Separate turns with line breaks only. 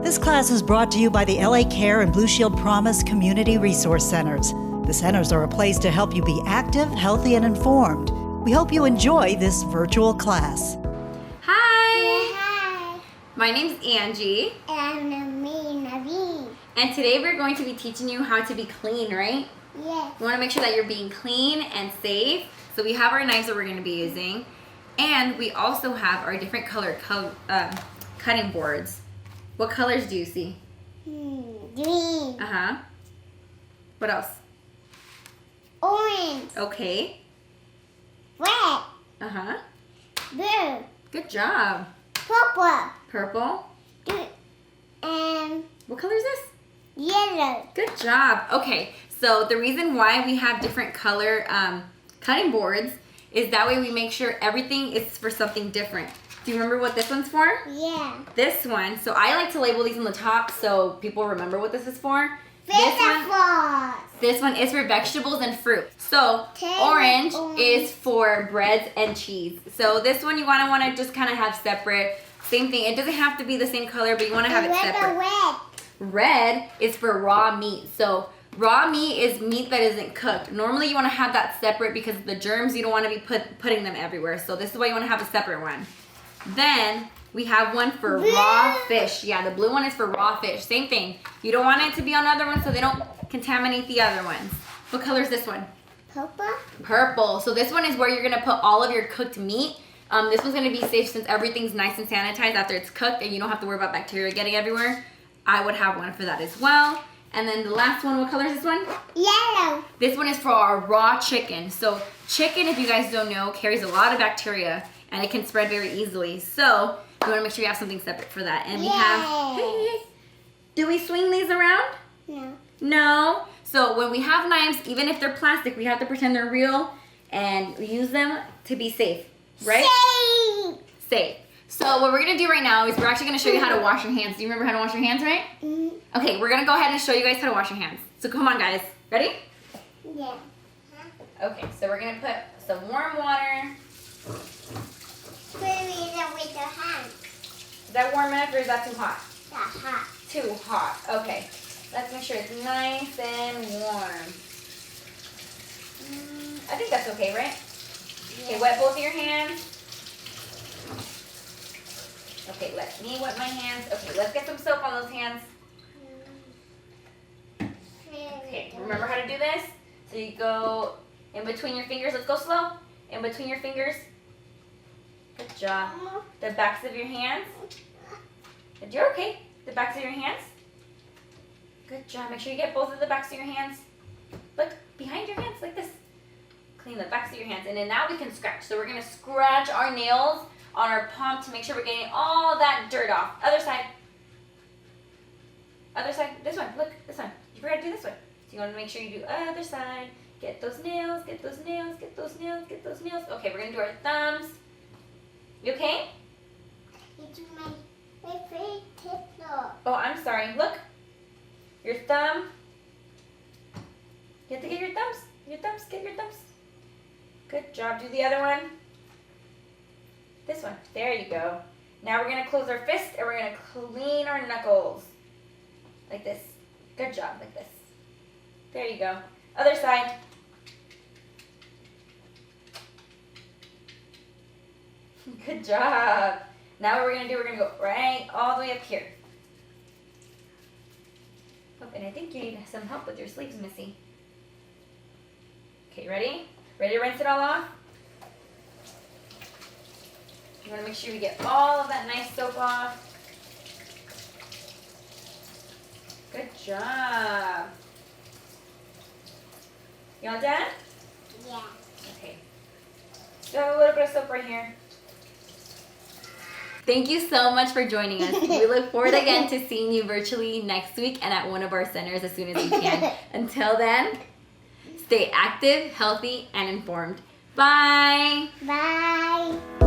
This class is brought to you by the LA Care and Blue Shield Promise Community Resource Centers. The centers are a place to help you be active, healthy, and informed. We hope you enjoy this virtual class.
Hi!
Hi.
My name's Angie.
And me, Naveen.
And today we're going to be teaching you how to be clean, right?
Yes.
We want to make sure that you're being clean and safe. So we have our knives that we're going to be using. And we also have our different color cutting boards. What colors do you see?
Green.
Uh-huh. What else?
Orange.
Okay.
Red.
Uh-huh.
Blue.
Good job.
Purple.
Purple.
And
What color is this?
yellow.
Good job. Okay, so the reason why we have different color cutting boards is that way we make sure everything is for something different. Do you remember what this one's for?
Yeah.
This one. So I like to label these on the top so people remember what this is for.
Vegetables.
This one is for vegetables and fruit. So orange is for breads and cheese. So this one you want to just kind of have separate. Same thing. It doesn't have to be the same color, but you want to have it separate.
Red.
Red is for raw meat. So raw meat is meat that isn't cooked. Normally you want to have that separate because of the germs. You don't want to be putting them everywhere. So this is why you want to have a separate one. Then we have one for raw fish. Yeah, the blue one is for raw fish. Same thing. You don't want it to be on other ones so they don't contaminate the other ones. What color is this one?
Purple.
Purple. So this one is where you're going to put all of your cooked meat. This one's going to be safe since everything's nice and sanitized after it's cooked and you don't have to worry about bacteria getting everywhere. I would have one for that as well. And then the last one, what color is this one?
Yellow.
This one is for our raw chicken. So chicken, if you guys don't know, carries a lot of bacteria and it can spread very easily. So you want to make sure you have something separate for that. And we have, hey, do we swing these around?
No.
No. So when we have knives, even if they're plastic, we have to pretend they're real and use them to be safe, right?
Safe.
Safe. So what we're going to do right now is we're actually going to show you how to wash your hands. Do you remember how to wash your hands, right?
Mm-hmm.
Okay, we're going to go ahead and show you guys how to wash your hands. So come on, guys. Ready?
Yeah.
Okay, so we're going to put some warm water.
Put it in with your hands.
Is that warm enough or is that too hot?
That's hot.
Too hot. Okay. Let's make sure it's nice and warm. I think that's okay, right? Okay, wet both of your hands. Okay, let me wet my hands. Okay, let's get some soap on those hands. Okay, remember how to do this? So you go in between your fingers. Let's go slow. In between your fingers. Good job. The backs of your hands. You're okay. The backs of your hands. Good job. Make sure you get both of the backs of your hands. Look, behind your hands, like this. Clean the backs of your hands. And then now we can scratch. So we're going to scratch our nails on our palm to make sure we're getting all that dirt off. Other side. Other side. This one. Look, this one. You forgot to do this one. So you want to make sure you do other side. Get those nails, get those nails, get those nails, get those nails. Okay, we're going to do our thumbs. You okay?
It's my favorite.
Oh, I'm sorry. Look. Your thumb. You have to get your thumbs. Your thumbs. Get your thumbs. Good job. Do the other one. This one. There you go. Now we're going to close our fist and we're going to clean our knuckles. Like this. Good job. Like this. There you go. Other side. Good job. Now what we're going to do, we're going to go right all the way up here. Oh, and I think you need some help with your sleeves, Missy. Okay, ready? Ready to rinse it all off? You want to make sure you get all of that nice soap off. Good job. You all done?
Yeah.
Okay. So I have a little bit of soap right here. Thank you so much for joining us. We look forward again to seeing you virtually next week and at one of our centers as soon as we can. Until then, stay active, healthy, and informed. Bye.
Bye.